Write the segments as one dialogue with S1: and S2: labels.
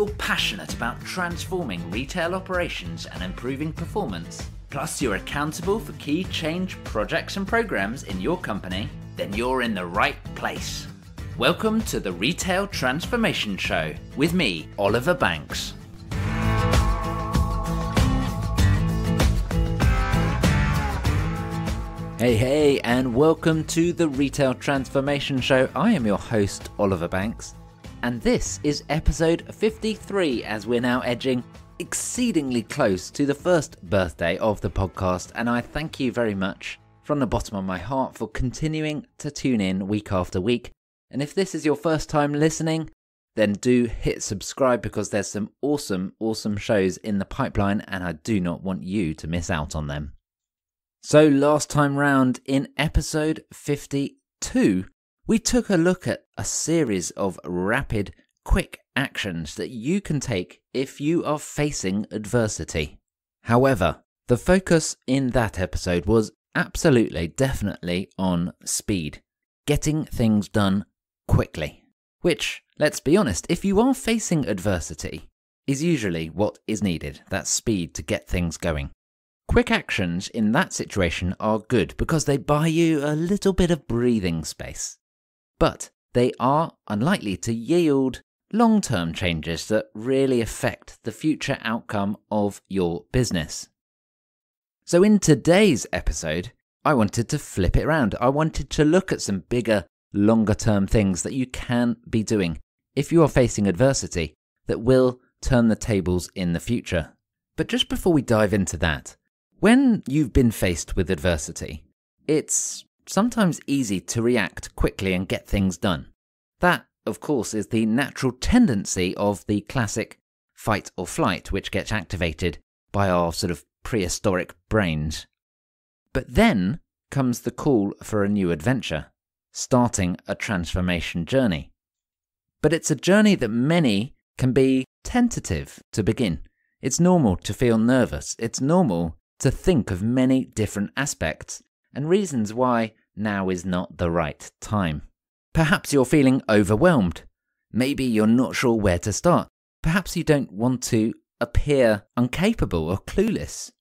S1: you're passionate about transforming retail operations and improving performance, plus you're accountable for key change projects and programs in your company, then you're in the right place. Welcome to the Retail Transformation Show with me, Oliver Banks. Hey, and welcome to the Retail Transformation Show. I am your host, Oliver Banks, and this is episode 53 as we're now edging exceedingly close to the first birthday of the podcast, and I thank you very much from the bottom of my heart for continuing to tune in week after week. And if this is your first time listening, then do hit subscribe because there's some awesome shows in the pipeline and I do not want you to miss out on them. So last time round in episode 52, we took a look at a series of rapid, quick actions that you can take if you are facing adversity. However, the focus in that episode was absolutely, definitely on speed, getting things done quickly, which, let's be honest, if you are facing adversity, is usually what is needed, that speed to get things going. Quick actions in that situation are good because they buy you a little bit of breathing space, but they are unlikely to yield long-term changes that really affect the future outcome of your business. So in today's episode, I wanted to flip it around. I wanted to look at some bigger, longer-term things that you can be doing if you are facing adversity that will turn the tables in the future. But just before we dive into that, when you've been faced with adversity, it's sometimes easy to react quickly and get things done. That, of course, is the natural tendency of the classic fight or flight, which gets activated by our sort of prehistoric brains. But then comes the call for a new adventure, starting a transformation journey. But it's a journey that many can be tentative to begin. It's normal to feel nervous. It's normal to think of many different aspects and reasons why now is not the right time. Perhaps you're feeling overwhelmed. Maybe you're not sure where to start. Perhaps you don't want to appear incapable or clueless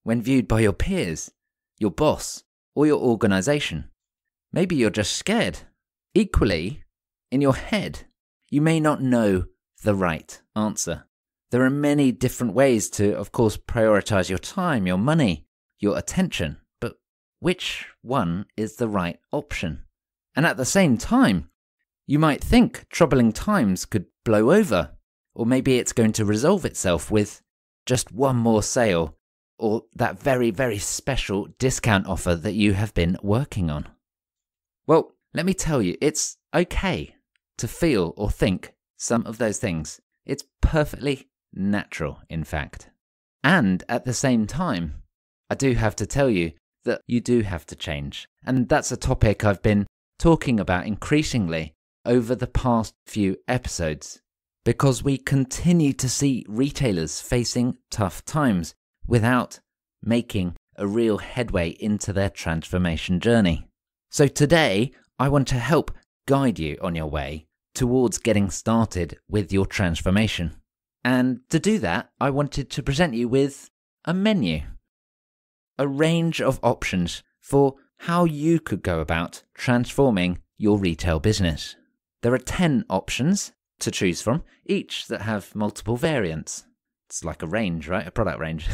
S1: when viewed by your peers, your boss, or your organization. Maybe you're just scared. Equally, in your head, you may not know the right answer. There are many different ways to, of course, prioritize your time, your money, your attention, but which one is the right option? And at the same time, you might think troubling times could blow over, or maybe it's going to resolve itself with just one more sale, or that very, very special discount offer that you have been working on. Well, let me tell you, it's okay to feel or think some of those things. It's perfectly natural, in fact. And at the same time, I do have to tell you that you do have to change. And that's a topic I've been talking about increasingly over the past few episodes, because we continue to see retailers facing tough times without making a real headway into their transformation journey. So today, I want to help guide you on your way towards getting started with your transformation. And to do that, I wanted to present you with a menu, a range of options for how you could go about transforming your retail business. There are 10 options to choose from, each that have multiple variants. It's like a range, right? A product range.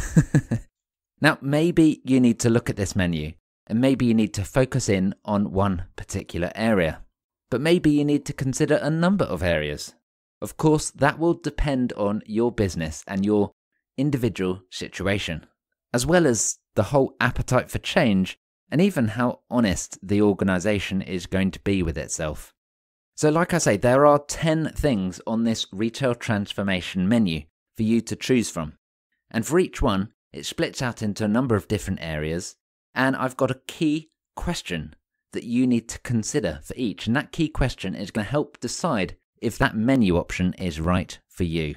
S1: Now, maybe you need to look at this menu, and maybe you need to focus in on one particular area. But maybe you need to consider a number of areas. Of course, that will depend on your business and your individual situation, as well as the whole appetite for change and even how honest the organization is going to be with itself. So like I say, there are 10 things on this retail transformation menu for you to choose from. And for each one, it splits out into a number of different areas. And I've got a key question that you need to consider for each. And that key question is going to help decide if that menu option is right for you.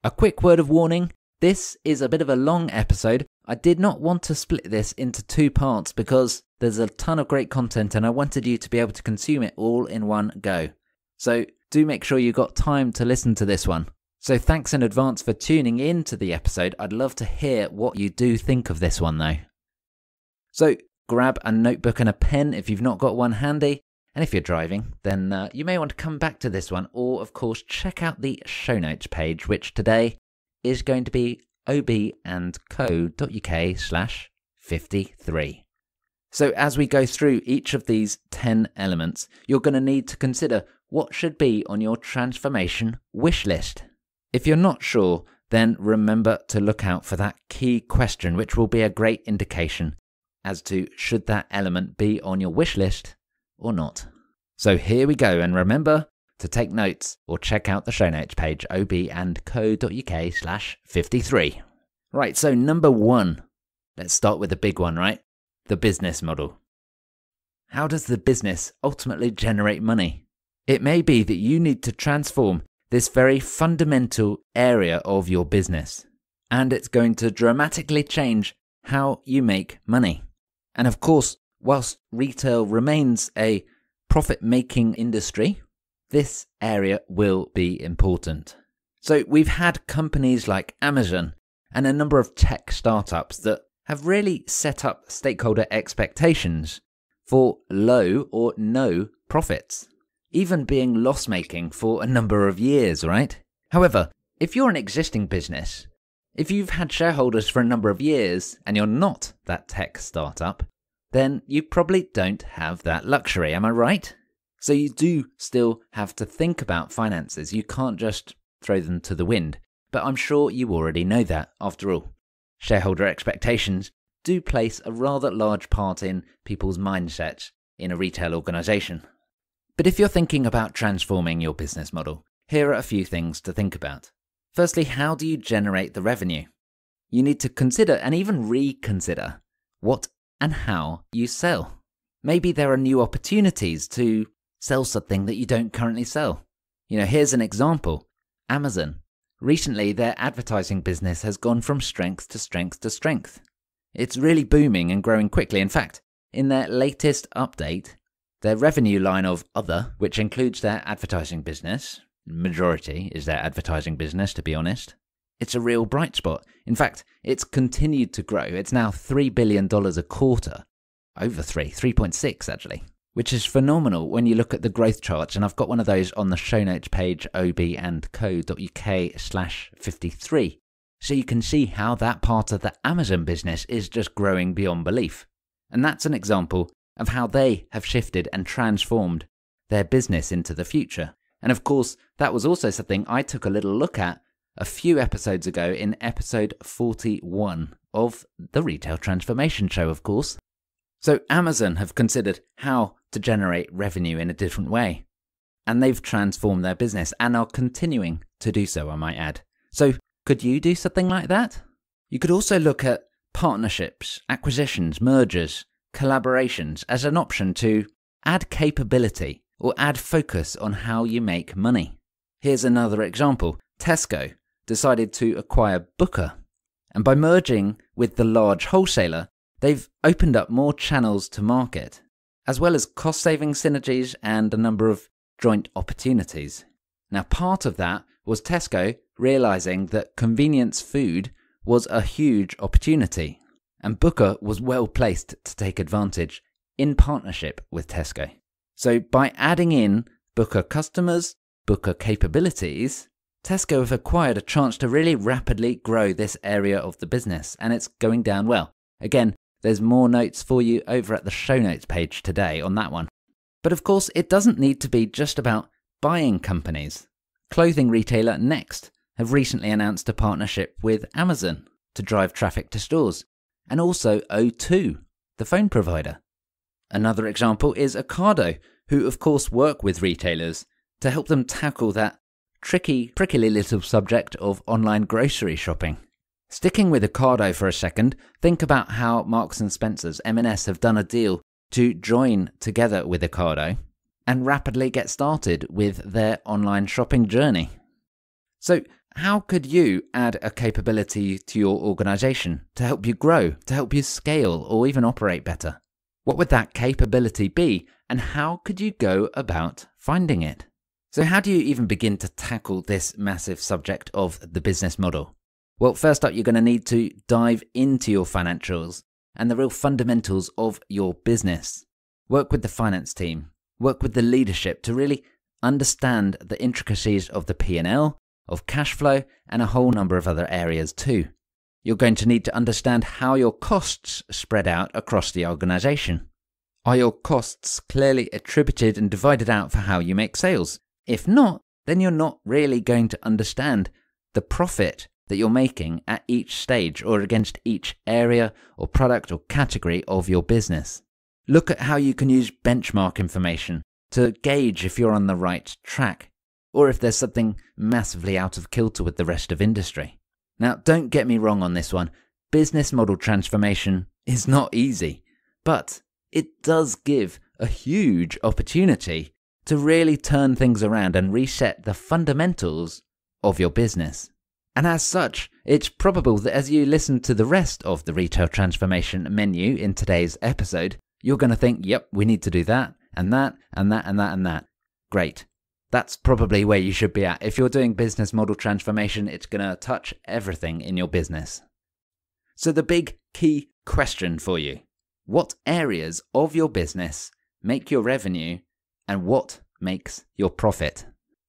S1: A quick word of warning, this is a bit of a long episode. I did not want to split this into 2 parts because there's a ton of great content and I wanted you to be able to consume it all in one go. So do make sure you got time to listen to this one. So thanks in advance for tuning in to the episode. I'd love to hear what you do think of this one though. So grab a notebook and a pen if you've not got one handy. And if you're driving, then you may want to come back to this one, or of course check out the show notes page, which today is going to be obandco.uk/53. So as we go through each of these 10 elements, you're going to need to consider what should be on your transformation wish list. If you're not sure, then remember to look out for that key question, which will be a great indication as to should that element be on your wish list or not. So here we go, and remember to take notes or check out the show notes page, obandco.uk/53. Right, so number 1. Let's start with the big one, right? The business model. How does the business ultimately generate money? It may be that you need to transform this very fundamental area of your business, and it's going to dramatically change how you make money. And of course, whilst retail remains a profit-making industry, this area will be important. So we've had companies like Amazon and a number of tech startups that have really set up stakeholder expectations for low or no profits, even being loss-making for a number of years, right? However, if you're an existing business, if you've had shareholders for a number of years and you're not that tech startup, then you probably don't have that luxury, am I right? So you do still have to think about finances. You can't just throw them to the wind, but I'm sure you already know that after all. Shareholder expectations do place a rather large part in people's mindsets in a retail organisation. But if you're thinking about transforming your business model, here are a few things to think about. Firstly, how do you generate the revenue? You need to consider and even reconsider what and how you sell. Maybe there are new opportunities to sell something that you don't currently sell. Here's an example. Amazon. Recently, their advertising business has gone from strength to strength to strength. It's really booming and growing quickly. In fact, in their latest update, their revenue line of other, which includes their advertising business, majority is their advertising business to be honest, it's a real bright spot. In fact, it's continued to grow. It's now $3 billion a quarter. Over 3.6 actually, which is phenomenal when you look at the growth charts. And I've got one of those on the show notes page, obandco.uk/53. So you can see how that part of the Amazon business is just growing beyond belief. And that's an example of how they have shifted and transformed their business into the future. And of course, that was also something I took a little look at a few episodes ago in episode 41 of the Retail Transformation Show, of course. So Amazon have considered how to generate revenue in a different way. And they've transformed their business and are continuing to do so, I might add. So could you do something like that? You could also look at partnerships, acquisitions, mergers, collaborations as an option to add capability or add focus on how you make money. Here's another example. Tesco decided to acquire Booker, and by merging with the large wholesaler, they've opened up more channels to market, as well as cost-saving synergies and a number of joint opportunities. Now, part of that was Tesco realizing that convenience food was a huge opportunity, and Booker was well placed to take advantage in partnership with Tesco. So by adding in Booker customers, Booker capabilities, Tesco have acquired a chance to really rapidly grow this area of the business, and it's going down well. Again, there's more notes for you over at the show notes page today on that one. But of course, it doesn't need to be just about buying companies. Clothing retailer Next have recently announced a partnership with Amazon to drive traffic to stores, and also O2, the phone provider. Another example is Ocado, who of course work with retailers to help them tackle that prickly little subject of online grocery shopping. Sticking with Ocado for a second, think about how Marks & Spencer's, M&S, have done a deal to join together with Ocado and rapidly get started with their online shopping journey. So how could you add a capability to your organization to help you grow, to help you scale, or even operate better? What would that capability be, and how could you go about finding it? So how do you even begin to tackle this massive subject of the business model? Well, first up, you're going to need to dive into your financials and the real fundamentals of your business. Work with the finance team, work with the leadership to really understand the intricacies of the P&L, of cash flow, and a whole number of other areas too. You're going to need to understand how your costs spread out across the organization. Are your costs clearly attributed and divided out for how you make sales? If not, then you're not really going to understand the profit that you're making at each stage or against each area or product or category of your business. Look at how you can use benchmark information to gauge if you're on the right track or if there's something massively out of kilter with the rest of industry. Now, don't get me wrong on this one. Business model transformation is not easy, but it does give a huge opportunity to really turn things around and reset the fundamentals of your business. And as such, it's probable that as you listen to the rest of the retail transformation menu in today's episode, you're going to think, yep, we need to do that, and that, and that, and that, and that. Great. That's probably where you should be at. If you're doing business model transformation, it's going to touch everything in your business. So the big key question for you, what areas of your business make your revenue and what makes your profit?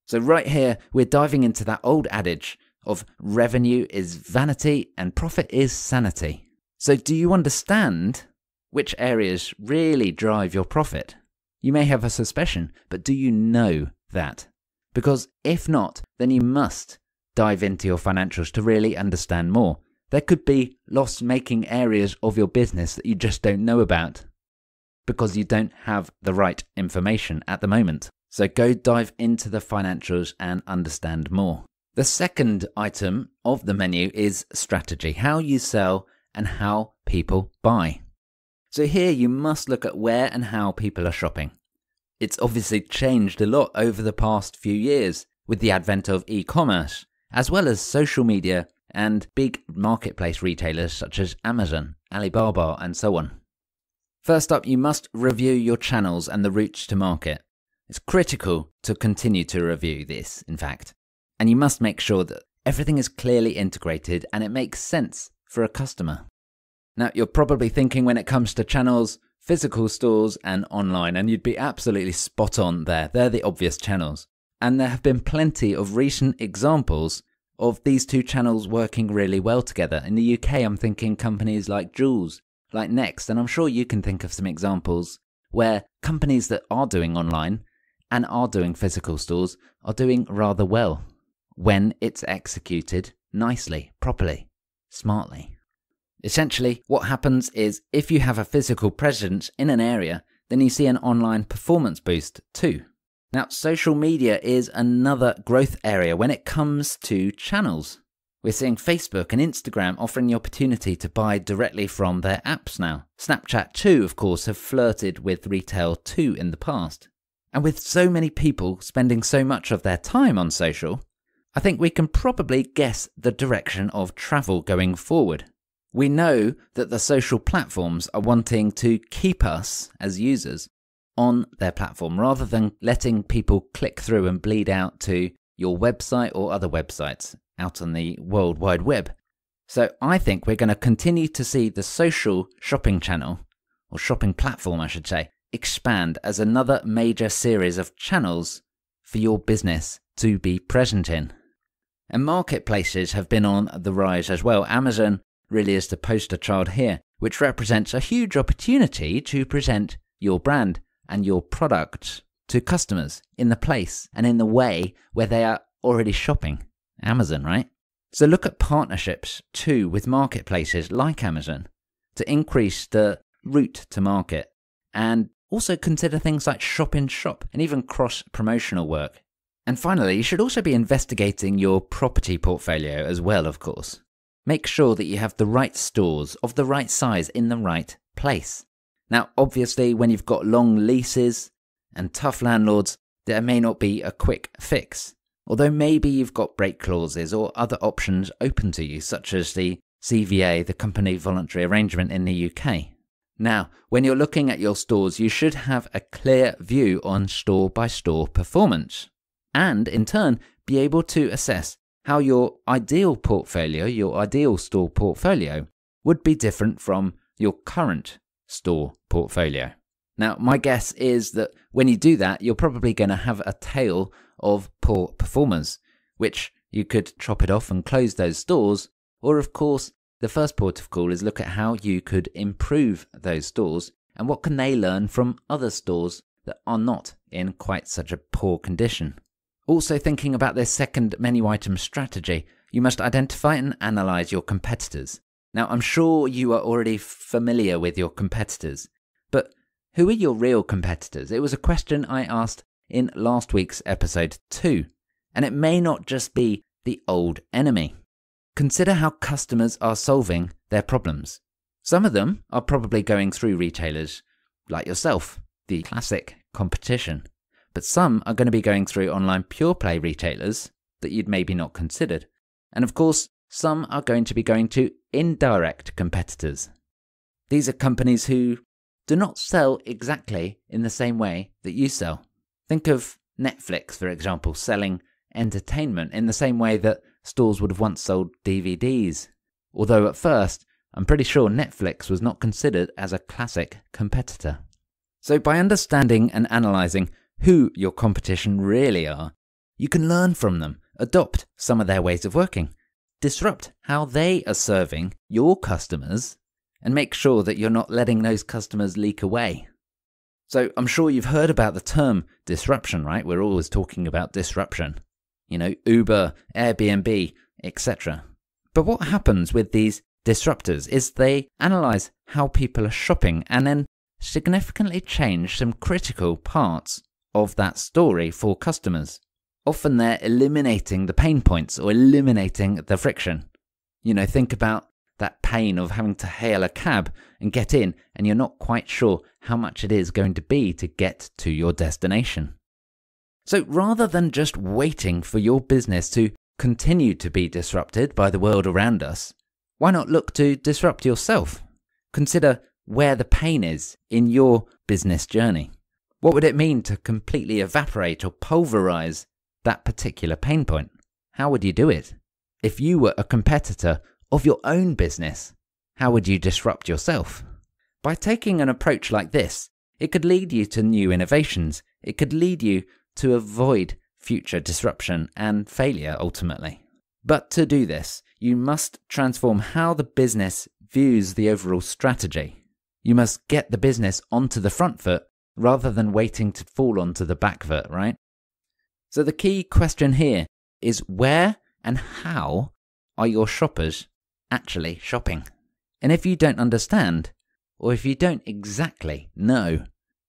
S1: So right here, we're diving into that old adage of revenue is vanity and profit is sanity. So do you understand which areas really drive your profit? You may have a suspicion, but do you know that? Because if not, then you must dive into your financials to really understand more. There could be loss-making areas of your business that you just don't know about because you don't have the right information at the moment. So go dive into the financials and understand more. The second item of the menu is strategy, how you sell and how people buy. So here you must look at where and how people are shopping. It's obviously changed a lot over the past few years with the advent of e-commerce, as well as social media and big marketplace retailers such as Amazon, Alibaba, and so on. First up, you must review your channels and the routes to market. It's critical to continue to review this, in fact. And you must make sure that everything is clearly integrated and it makes sense for a customer. Now, you're probably thinking when it comes to channels, physical stores and online, and you'd be absolutely spot on there. They're the obvious channels. And there have been plenty of recent examples of these two channels working really well together. In the UK, I'm thinking companies like Joules, like Next, and I'm sure you can think of some examples where companies that are doing online and are doing physical stores are doing rather well when it's executed nicely, properly, smartly. Essentially, what happens is if you have a physical presence in an area, then you see an online performance boost too. Now, social media is another growth area when it comes to channels. We're seeing Facebook and Instagram offering the opportunity to buy directly from their apps now. Snapchat too, of course, have flirted with retail too in the past. And with so many people spending so much of their time on social, I think we can probably guess the direction of travel going forward. We know that the social platforms are wanting to keep us as users on their platform rather than letting people click through and bleed out to your website or other websites out on the World Wide Web. So I think we're going to continue to see the social shopping channel, or shopping platform I should say, expand as another major series of channels for your business to be present in. And marketplaces have been on the rise as well. Amazon really is the poster child here, which represents a huge opportunity to present your brand and your products to customers in the place and in the way where they are already shopping. Amazon, right? So look at partnerships too with marketplaces like Amazon to increase the route to market, and also consider things like shop in shop and even cross-promotional work. And finally, you should also be investigating your property portfolio as well, of course. Make sure that you have the right stores of the right size in the right place. Now, obviously, when you've got long leases and tough landlords, there may not be a quick fix. Although maybe you've got break clauses or other options open to you, such as the CVA, the Company Voluntary Arrangement in the UK. Now, when you're looking at your stores, you should have a clear view on store-by-store performance. and in turn be able to assess how your ideal portfolio, your ideal store portfolio, would be different from your current store portfolio. Now, my guess is that when you do that, you're probably going to have a tail of poor performers, which you could chop it off and close those stores. Or, of course, the first port of call is look at how you could improve those stores and what can they learn from other stores that are not in quite such a poor condition. Also, thinking about this second menu item strategy, you must identify and analyze your competitors. Now, I'm sure you are already familiar with your competitors, but who are your real competitors? It was a question I asked in last week's episode 2, and it may not just be the old enemy. Consider how customers are solving their problems. Some of them are probably going through retailers like yourself, the classic competition, but some are going to be going through online pure play retailers that you'd maybe not considered. And of course, some are going to be going to indirect competitors. These are companies who do not sell exactly in the same way that you sell. Think of Netflix, for example, selling entertainment in the same way that stores would have once sold DVDs. Although at first, I'm pretty sure Netflix was not considered as a classic competitor. So by understanding and analysing who your competition really are, you can learn from them, adopt some of their ways of working, disrupt how they are serving your customers, and make sure that you're not letting those customers leak away. So I'm sure you've heard about the term disruption, right? We're always talking about disruption. You know, Uber, Airbnb, etc. But what happens with these disruptors is they analyze how people are shopping and then significantly change some critical parts of that story for customers. Often they're eliminating the pain points or eliminating the friction. You know, think about that pain of having to hail a cab and get in, and you're not quite sure how much it is going to be to get to your destination. So rather than just waiting for your business to continue to be disrupted by the world around us, why not look to disrupt yourself? Consider where the pain is in your business journey. What would it mean to completely evaporate or pulverize that particular pain point? How would you do it? If you were a competitor of your own business, how would you disrupt yourself? By taking an approach like this, it could lead you to new innovations. It could lead you to avoid future disruption and failure ultimately. But to do this, you must transform how the business views the overall strategy. You must get the business onto the front foot rather than waiting to fall onto the back foot, right? So the key question here is where and how are your shoppers actually shopping? And if you don't understand, or if you don't exactly know,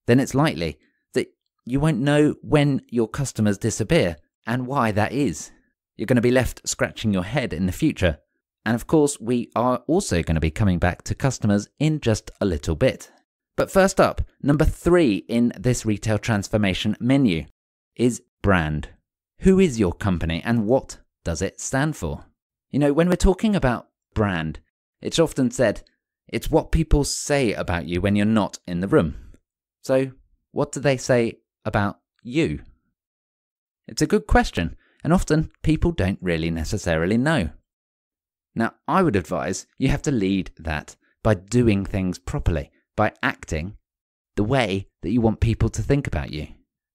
S1: then it's likely that you won't know when your customers disappear and why that is. You're going to be left scratching your head in the future. And of course, we are also going to be coming back to customers in just a little bit. But first up, number 3 in this retail transformation menu is brand. Who is your company and what does it stand for? You know, when we're talking about brand, it's often said it's what people say about you when you're not in the room. So, what do they say about you? It's a good question, and often people don't really necessarily know. Now, I would advise you have to lead that by doing things properly, by acting the way that you want people to think about you.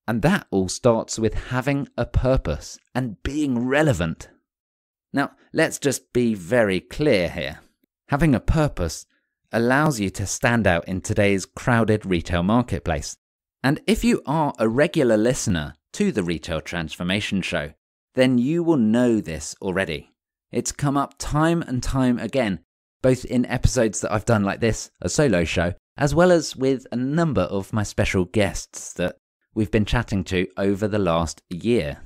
S1: And that all starts with having a purpose and being relevant. Now, let's just be very clear here. Having a purpose allows you to stand out in today's crowded retail marketplace. And if you are a regular listener to the Retail Transformation Show, then you will know this already. It's come up time and time again, both in episodes that I've done like this, a solo show, as well as with a number of my special guests that we've been chatting to over the last year.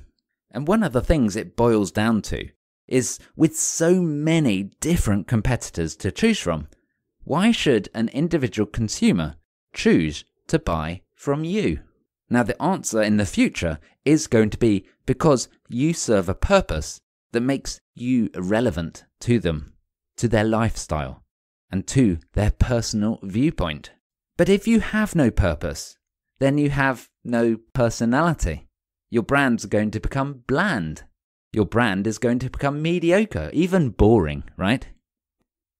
S1: And one of the things it boils down to is with so many different competitors to choose from, why should an individual consumer choose to buy from you? Now, the answer in the future is going to be because you serve a purpose that makes you relevant to them, to their lifestyle, and to their personal viewpoint. But if you have no purpose, then you have no personality. your brand's going to become bland. Your brand is going to become mediocre, even boring, right?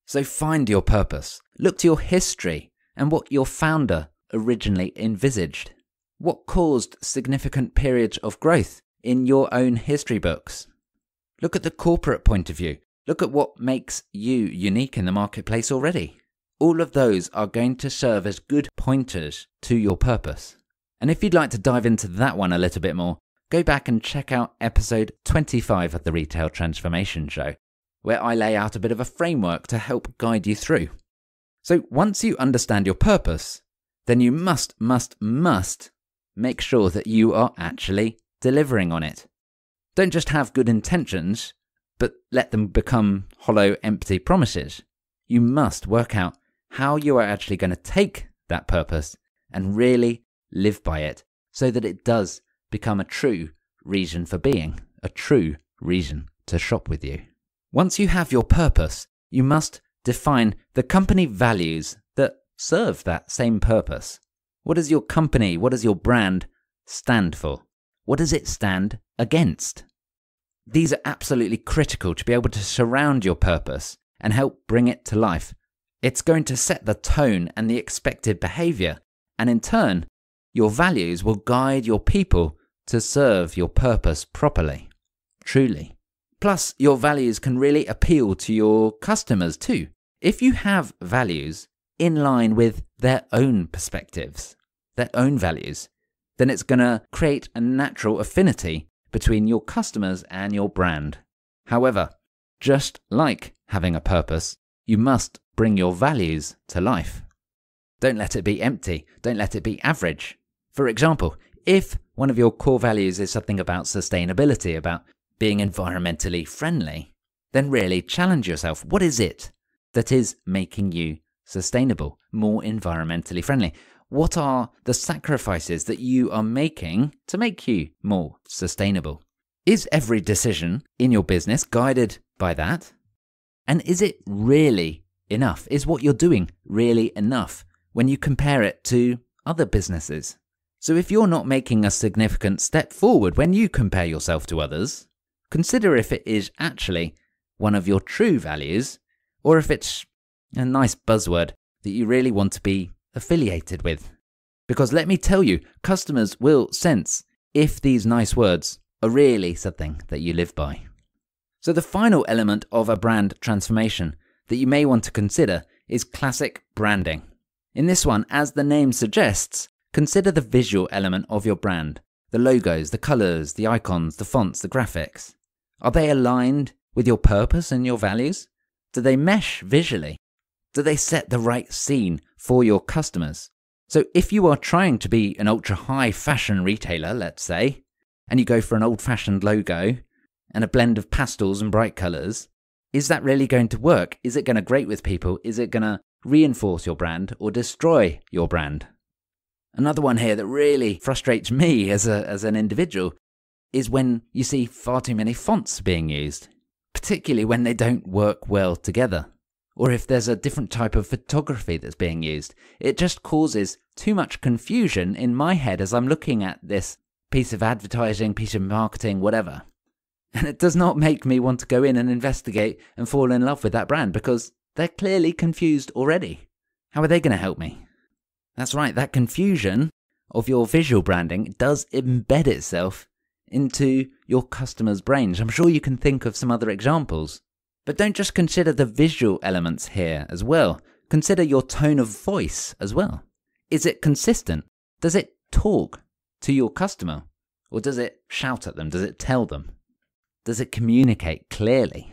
S1: So find your purpose. Look to your history and what your founder originally envisaged. What caused significant periods of growth in your own history books? Look at the corporate point of view. Look at what makes you unique in the marketplace already. All of those are going to serve as good pointers to your purpose. And if you'd like to dive into that one a little bit more, go back and check out episode 25 of the Retail Transformation Show, where I lay out a bit of a framework to help guide you through. So once you understand your purpose, then you must make sure that you are actually delivering on it. Don't just have good intentions, but let them become hollow, empty promises. You must work out how you are actually going to take that purpose and really live by it so that it does become a true reason for being, a true reason to shop with you. Once you have your purpose, you must define the company values that serve that same purpose. What does your company, what does your brand stand for? What does it stand against? These are absolutely critical to be able to surround your purpose and help bring it to life. It's going to set the tone and the expected behavior, and in turn, your values will guide your people to serve your purpose properly, truly. Plus, your values can really appeal to your customers too. If you have values in line with their own perspectives, their own values, then it's going to create a natural affinity between your customers and your brand. However, just like having a purpose, you must bring your values to life. Don't let it be empty. Don't let it be average. For example, if one of your core values is something about sustainability, about being environmentally friendly, then really challenge yourself. What is it that is making you sustainable, more environmentally friendly? What are the sacrifices that you are making to make you more sustainable? Is every decision in your business guided by that? And is it really enough? Is what you're doing really enough when you compare it to other businesses? So if you're not making a significant step forward when you compare yourself to others, consider if it is actually one of your true values, or if it's a nice buzzword that you really want to be affiliated with. Because let me tell you, customers will sense if these nice words are really something that you live by. So the final element of a brand transformation that you may want to consider is classic branding. In this one, as the name suggests, consider the visual element of your brand. The logos, the colors, the icons, the fonts, the graphics. Are they aligned with your purpose and your values? Do they mesh visually? Do they set the right scene for your customers? So if you are trying to be an ultra-high fashion retailer, let's say, and you go for an old-fashioned logo and a blend of pastels and bright colors, is that really going to work? Is it going to grate with people? Is it going to reinforce your brand or destroy your brand? Another one here that really frustrates me as an individual is when you see far too many fonts being used, particularly when they don't work well together. Or if there's a different type of photography that's being used. It just causes too much confusion in my head as I'm looking at this piece of advertising, piece of marketing, whatever. And it does not make me want to go in and investigate and fall in love with that brand because they're clearly confused already. How are they going to help me? That's right, that confusion of your visual branding does embed itself into your customers' brains. I'm sure you can think of some other examples. But don't just consider the visual elements here as well. Consider your tone of voice as well. Is it consistent? Does it talk to your customer? Or does it shout at them? Does it tell them? Does it communicate clearly?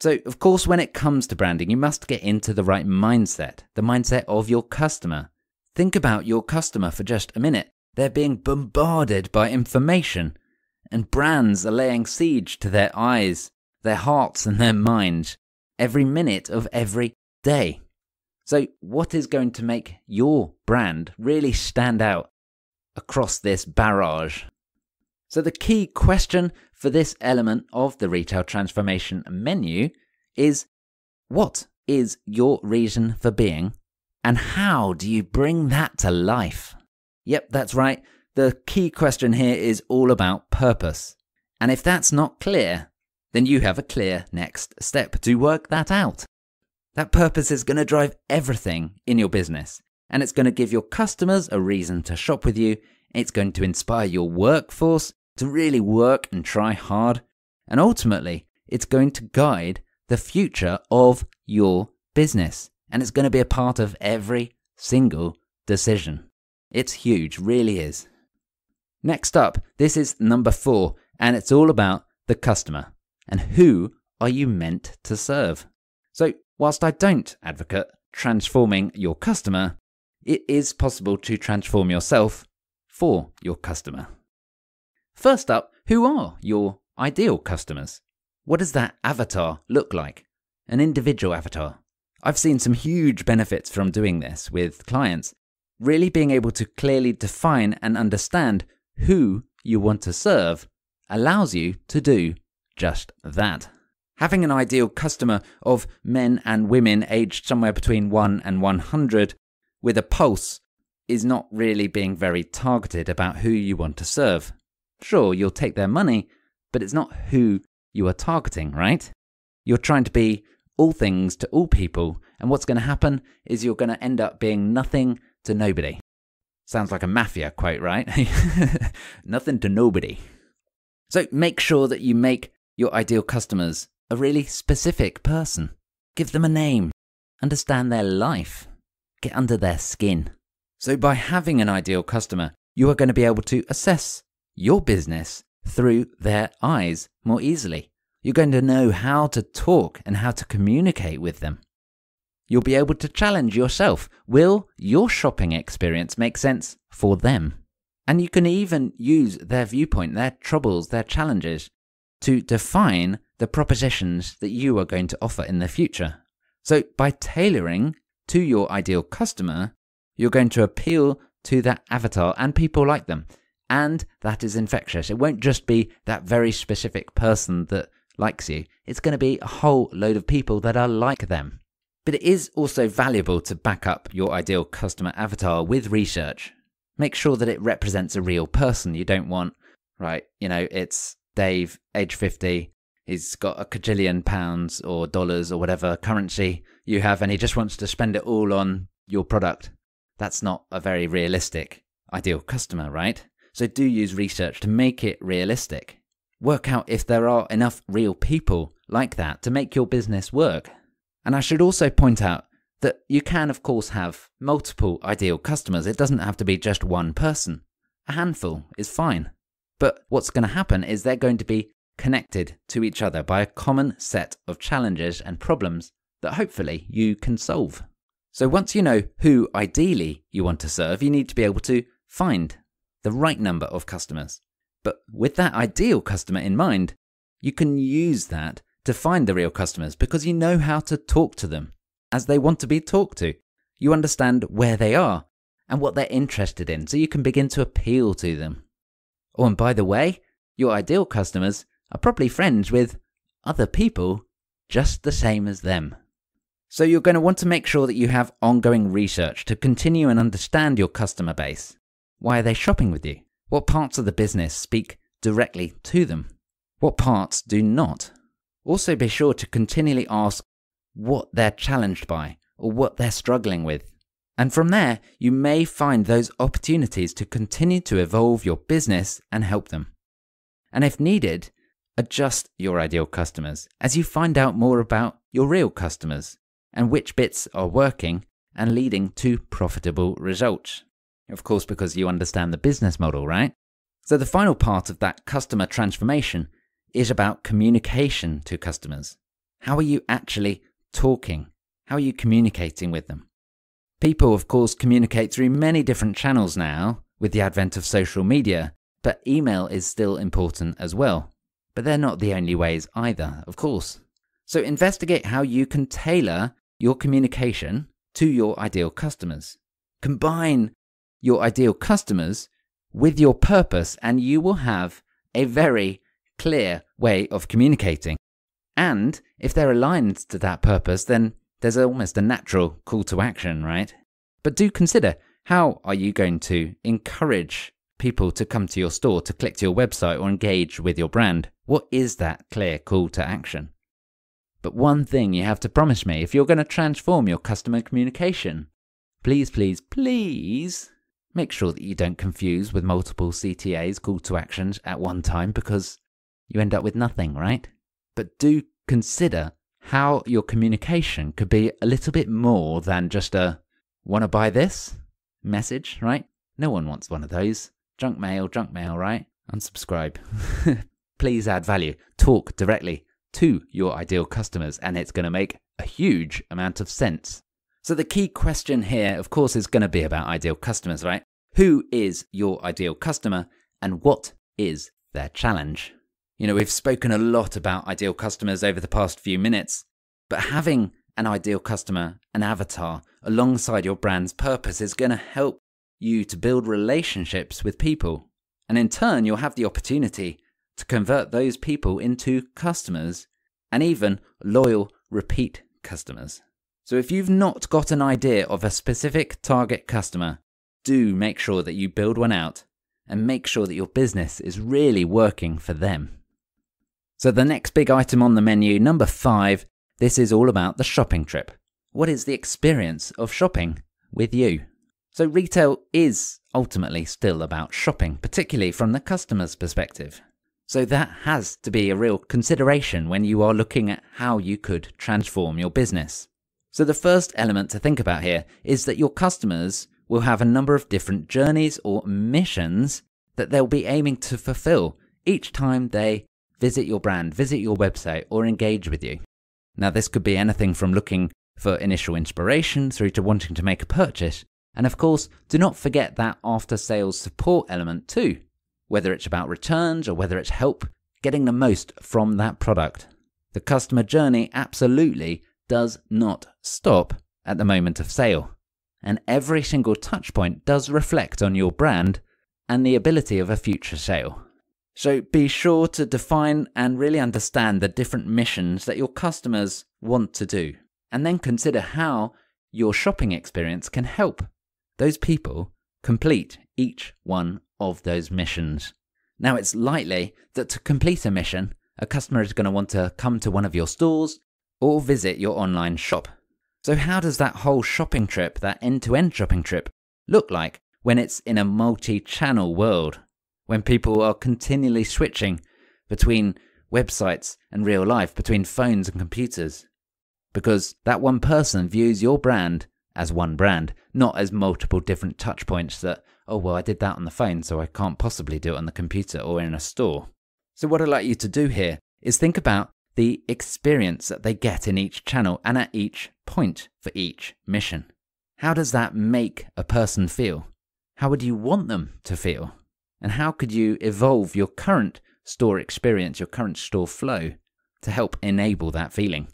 S1: So, of course, when it comes to branding, you must get into the right mindset, the mindset of your customer. Think about your customer for just a minute. They're being bombarded by information, and brands are laying siege to their eyes, their hearts and their minds every minute of every day. So what is going to make your brand really stand out across this barrage? So the key question for this element of the retail transformation menu is, what is your reason for being and how do you bring that to life? Yep, that's right. The key question here is all about purpose. And if that's not clear, then you have a clear next step to work that out. That purpose is going to drive everything in your business, and it's going to give your customers a reason to shop with you. It's going to inspire your workforce to really work and try hard. And ultimately, it's going to guide the future of your business. And it's going to be a part of every single decision. It's huge, really is. Next up, this is number 4, and it's all about the customer. And who are you meant to serve? So, whilst I don't advocate transforming your customer, it is possible to transform yourself for your customer. First up, who are your ideal customers? What does that avatar look like? An individual avatar. I've seen some huge benefits from doing this with clients. Really being able to clearly define and understand who you want to serve allows you to do just that. Having an ideal customer of men and women aged somewhere between 1 and 100 with a pulse is not really being very targeted about who you want to serve. Sure, you'll take their money, but it's not who you are targeting, right? You're trying to be all things to all people, and what's going to happen is you're going to end up being nothing to nobody. Sounds like a mafia quote, right? Nothing to nobody. So make sure that you make your ideal customers a really specific person. Give them a name. Understand their life. Get under their skin. So by having an ideal customer, you are going to be able to assess your business through their eyes more easily. You're going to know how to talk and how to communicate with them. You'll be able to challenge yourself. Will your shopping experience make sense for them? And you can even use their viewpoint, their troubles, their challenges to define the propositions that you are going to offer in the future. So by tailoring to your ideal customer, you're going to appeal to that avatar and people like them. And that is infectious. It won't just be that very specific person that likes you. It's going to be a whole load of people that are like them. But it is also valuable to back up your ideal customer avatar with research. Make sure that it represents a real person. You don't want, it's Dave, age 50, he's got a cajillion pounds or dollars or whatever currency you have, and he just wants to spend it all on your product. That's not a very realistic ideal customer, right? So do use research to make it realistic. Work out if there are enough real people like that to make your business work. And I should also point out that you can, of course, have multiple ideal customers. It doesn't have to be just one person. A handful is fine. But what's going to happen is they're going to be connected to each other by a common set of challenges and problems that hopefully you can solve. So once you know who ideally you want to serve, you need to be able to find the right number of customers. But with that ideal customer in mind, you can use that to find the real customers because you know how to talk to them as they want to be talked to. You understand where they are and what they're interested in, so you can begin to appeal to them. Oh, and by the way, your ideal customers are probably friends with other people just the same as them. So you're going to want to make sure that you have ongoing research to continue and understand your customer base. Why are they shopping with you? What parts of the business speak directly to them? What parts do not? Also be sure to continually ask what they're challenged by or what they're struggling with. And from there, you may find those opportunities to continue to evolve your business and help them. And if needed, adjust your ideal customers as you find out more about your real customers and which bits are working and leading to profitable results. Of course, because you understand the business model, right? So the final part of that customer transformation is about communication to customers. How are you actually talking? How are you communicating with them? People, of course, communicate through many different channels now with the advent of social media, but email is still important as well. But they're not the only ways either, of course. So investigate how you can tailor your communication to your ideal customers. Combine your ideal customers with your purpose, and you will have a very clear way of communicating. And if they're aligned to that purpose, then there's almost a natural call to action, right? But do consider, how are you going to encourage people to come to your store, to click to your website or engage with your brand? What is that clear call to action? But one thing you have to promise me, if you're going to transform your customer communication, please, please, please make sure that you don't confuse with multiple CTAs, call to actions, at one time, because you end up with nothing, right? But do consider how your communication could be a little bit more than just a "wanna buy this" message, right? No one wants one of those. Junk mail, right? Unsubscribe. Please add value. Talk directly to your ideal customers, and it's going to make a huge amount of sense. So the key question here, of course, is going to be about ideal customers, right? Who is your ideal customer, and what is their challenge? You know, we've spoken a lot about ideal customers over the past few minutes, but having an ideal customer, an avatar, alongside your brand's purpose is going to help you to build relationships with people. And in turn, you'll have the opportunity to convert those people into customers and even loyal repeat customers. So if you've not got an idea of a specific target customer, do make sure that you build one out and make sure that your business is really working for them. So the next big item on the menu, number 5, this is all about the shopping trip. What is the experience of shopping with you? So retail is ultimately still about shopping, particularly from the customer's perspective. So that has to be a real consideration when you are looking at how you could transform your business. So the first element to think about here is that your customers will have a number of different journeys or missions that they'll be aiming to fulfill each time they visit your brand, visit your website, or engage with you. Now, this could be anything from looking for initial inspiration through to wanting to make a purchase. And of course, do not forget that after-sales support element too, whether it's about returns or whether it's help getting the most from that product. The customer journey absolutely does not stop at the moment of sale. And every single touch point does reflect on your brand and the ability of a future sale. So be sure to define and really understand the different missions that your customers want to do, and then consider how your shopping experience can help those people complete each one of those missions. Now, it's likely that to complete a mission, a customer is going to want to come to one of your stores or visit your online shop. So how does that whole shopping trip, that end-to-end shopping trip, look like when it's in a multi-channel world? When people are continually switching between websites and real life, between phones and computers. Because that one person views your brand as one brand, not as multiple different touch points that, oh, well, I did that on the phone, so I can't possibly do it on the computer or in a store. So what I'd like you to do here is think about the experience that they get in each channel and at each point for each mission. How does that make a person feel? How would you want them to feel? And how could you evolve your current store experience, your current store flow, to help enable that feeling?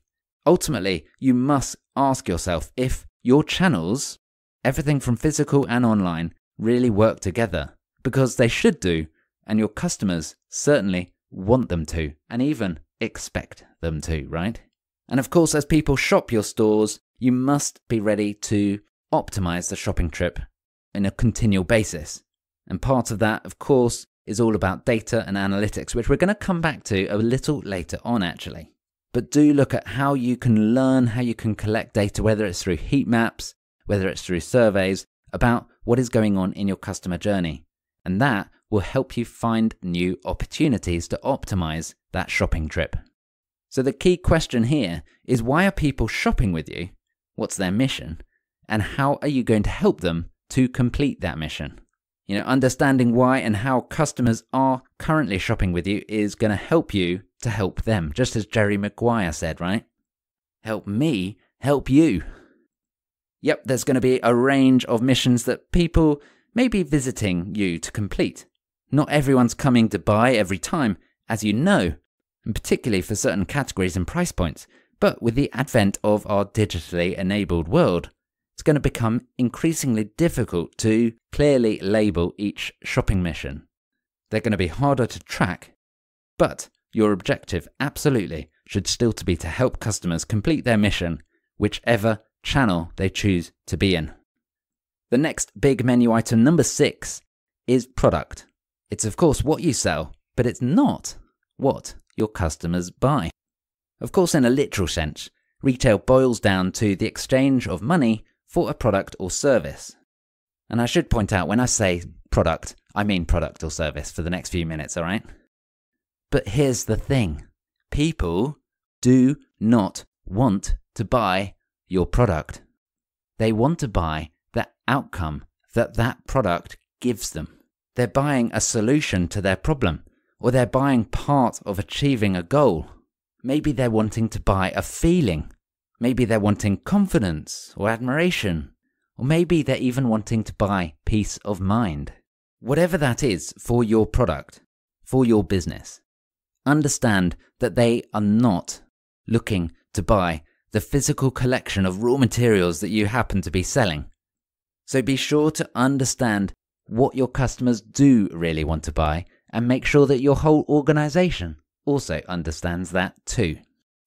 S1: Ultimately, you must ask yourself if your channels, everything from physical and online, really work together, because they should do, and your customers certainly want them to, and even expect them to, right? And of course, as people shop your stores, you must be ready to optimize the shopping trip on a continual basis. And part of that, of course, is all about data and analytics, which we're going to come back to a little later on, actually. But do look at how you can learn, how you can collect data, whether it's through heat maps, whether it's through surveys, about what is going on in your customer journey. And that will help you find new opportunities to optimize that shopping trip. So the key question here is, why are people shopping with you? What's their mission? And how are you going to help them to complete that mission? You know, understanding why and how customers are currently shopping with you is going to help you to help them, just as Jerry Maguire said, right? Help me help you. Yep, there's going to be a range of missions that people may be visiting you to complete. Not everyone's coming to buy every time, as you know, and particularly for certain categories and price points. But with the advent of our digitally enabled world, it's going to become increasingly difficult to clearly label each shopping mission. They're going to be harder to track, but your objective absolutely should still be to help customers complete their mission, whichever channel they choose to be in. The next big menu item, number 6, is product. It's of course what you sell, but it's not what your customers buy. Of course, in a literal sense, retail boils down to the exchange of money for a product or service. And I should point out, when I say product, I mean product or service for the next few minutes, alright? But here's the thing. People do not want to buy your product. They want to buy the outcome that that product gives them. They're buying a solution to their problem, or they're buying part of achieving a goal. Maybe they're wanting to buy a feeling. Maybe they're wanting confidence or admiration. Or maybe they're even wanting to buy peace of mind. Whatever that is for your product, for your business, understand that they are not looking to buy the physical collection of raw materials that you happen to be selling. So be sure to understand what your customers do really want to buy, and make sure that your whole organization also understands that too.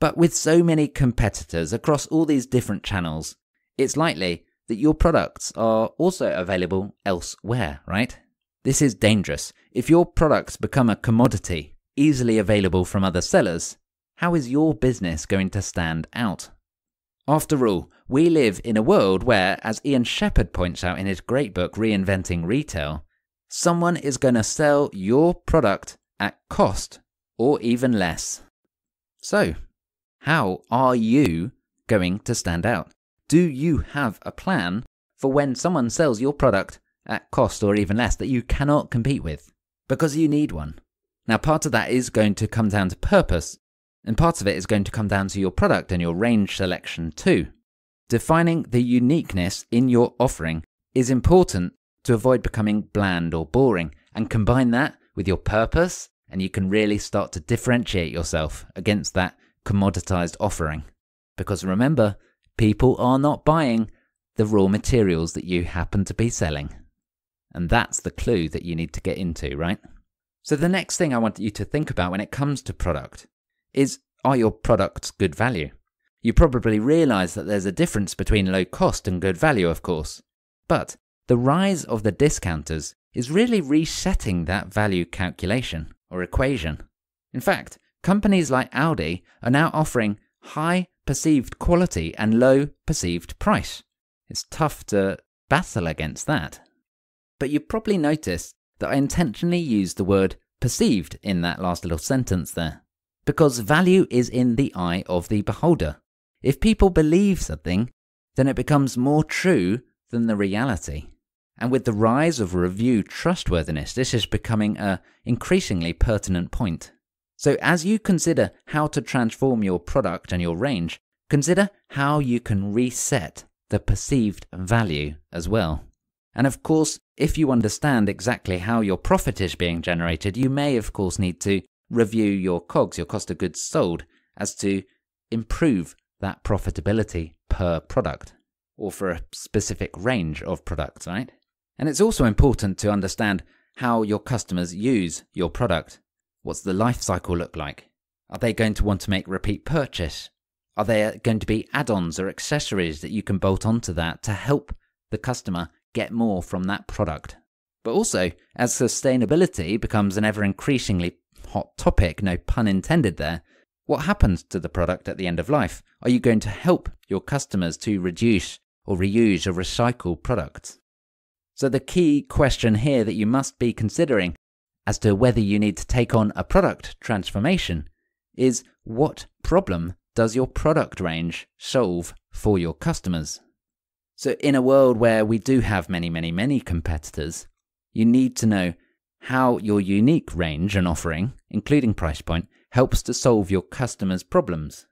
S1: But with so many competitors across all these different channels, it's likely that your products are also available elsewhere, right? This is dangerous. If your products become a commodity, easily available from other sellers, how is your business going to stand out? After all, we live in a world where, as Ian Shepherd points out in his great book Reinventing Retail, someone is going to sell your product at cost or even less. So, how are you going to stand out? Do you have a plan for when someone sells your product at cost or even less that you cannot compete with? Because you need one. Now, part of that is going to come down to purpose, and part of it is going to come down to your product and your range selection too. Defining the uniqueness in your offering is important to avoid becoming bland or boring, and combine that with your purpose, and you can really start to differentiate yourself against that commoditized offering. Because remember, people are not buying the raw materials that you happen to be selling. And that's the clue that you need to get into, right? So the next thing I want you to think about when it comes to product is, are your products good value? You probably realize that there's a difference between low cost and good value, of course. But the rise of the discounters is really resetting that value calculation or equation. In fact, companies like Audi are now offering high perceived quality and low perceived price. It's tough to battle against that. But you probably noticed that I intentionally used the word perceived in that last little sentence there. Because value is in the eye of the beholder. If people believe something, then it becomes more true than the reality. And with the rise of review trustworthiness, this is becoming an increasingly pertinent point. So as you consider how to transform your product and your range, consider how you can reset the perceived value as well. And of course, if you understand exactly how your profit is being generated, you may of course need to review your COGS, your cost of goods sold, as to improve that profitability per product, or for a specific range of products, right? And it's also important to understand how your customers use your product. What's the life cycle look like? Are they going to want to make repeat purchase? Are there going to be add-ons or accessories that you can bolt onto that to help the customer get more from that product? But also, as sustainability becomes an ever-increasingly hot topic, no pun intended there, what happens to the product at the end of life? Are you going to help your customers to reduce or reuse or recycle products? So the key question here that you must be considering as to whether you need to take on a product transformation is, what problem does your product range solve for your customers? So in a world where we do have many competitors, you need to know how your unique range and offering, including price point, helps to solve your customers' problems.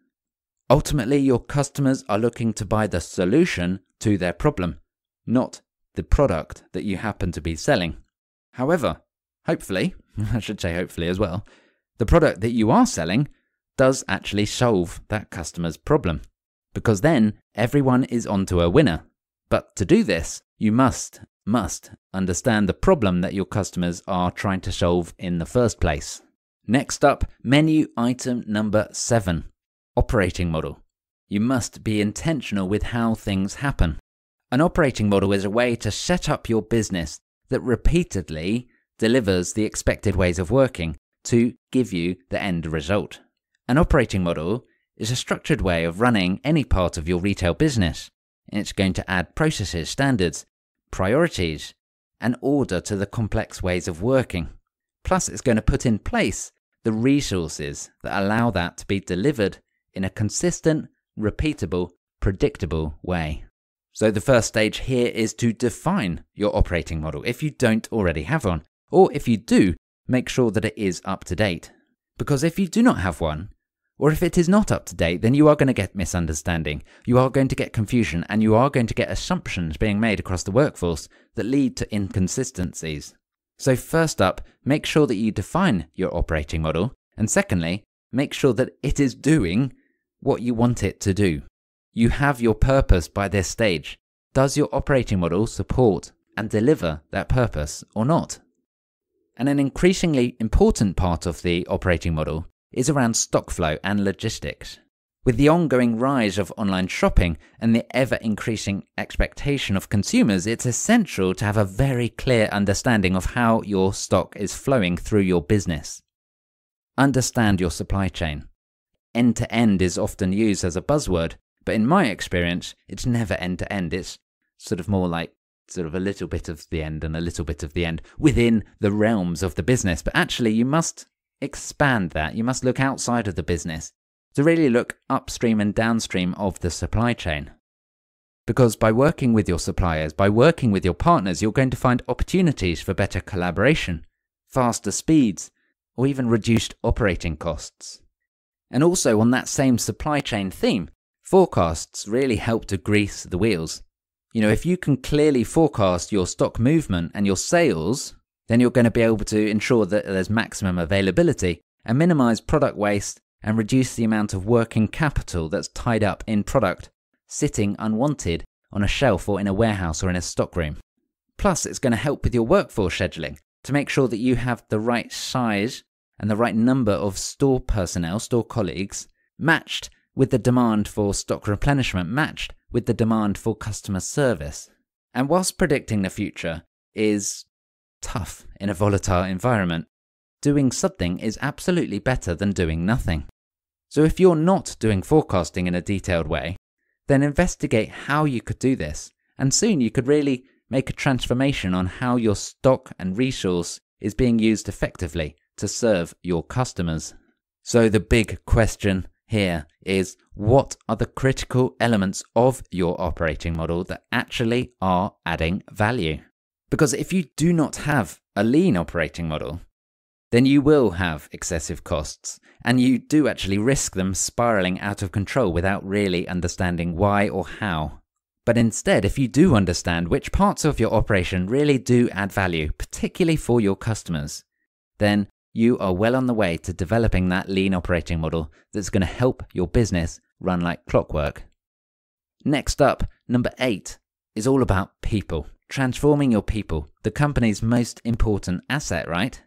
S1: Ultimately, your customers are looking to buy the solution to their problem, not the product that you happen to be selling. However, hopefully, I should say hopefully as well, the product that you are selling does actually solve that customer's problem, because then everyone is onto a winner. But to do this, you must understand the problem that your customers are trying to solve in the first place. Next up, menu item number 7, operating model. You must be intentional with how things happen. An operating model is a way to set up your business that repeatedly delivers the expected ways of working to give you the end result. An operating model is a structured way of running any part of your retail business, and it's going to add processes, standards, priorities, and order to the complex ways of working. Plus, it's going to put in place the resources that allow that to be delivered in a consistent, repeatable, predictable way. So the first stage here is to define your operating model if you don't already have one, or if you do, make sure that it is up to date. Because if you do not have one, or if it is not up to date, then you are going to get misunderstanding, you are going to get confusion, and you are going to get assumptions being made across the workforce that lead to inconsistencies. So first up, make sure that you define your operating model, and secondly, make sure that it is doing what you want it to do. You have your purpose by this stage. Does your operating model support and deliver that purpose or not? And an increasingly important part of the operating model is around stock flow and logistics. With the ongoing rise of online shopping and the ever-increasing expectation of consumers, it's essential to have a very clear understanding of how your stock is flowing through your business. Understand your supply chain. End-to-end is often used as a buzzword, but in my experience, it's never end-to-end. It's sort of more like a little bit of the end and a little bit of the end within the realms of the business. But actually, you must expand that. You must look outside of the business to really look upstream and downstream of the supply chain. Because by working with your suppliers, by working with your partners, you're going to find opportunities for better collaboration, faster speeds, or even reduced operating costs. And also on that same supply chain theme, forecasts really help to grease the wheels. If you can clearly forecast your stock movement and your sales, then you're going to be able to ensure that there's maximum availability and minimize product waste and reduce the amount of working capital that's tied up in product sitting unwanted on a shelf or in a warehouse or in a stockroom. Plus, it's going to help with your workforce scheduling to make sure that you have the right size and the right number of store personnel, store colleagues, matched with the demand for stock replenishment, matched with the demand for customer service. And whilst predicting the future is tough in a volatile environment, doing something is absolutely better than doing nothing. So if you're not doing forecasting in a detailed way, then investigate how you could do this, and soon you could really make a transformation on how your stock and resource is being used effectively to serve your customers. So the big question here is, what are the critical elements of your operating model that actually are adding value? Because if you do not have a lean operating model, then you will have excessive costs, and you do actually risk them spiraling out of control without really understanding why or how. But instead, if you do understand which parts of your operation really do add value, particularly for your customers, then you are well on the way to developing that lean operating model that's going to help your business run like clockwork. Next up, number 8, is all about people. Transforming your people, the company's most important asset, right?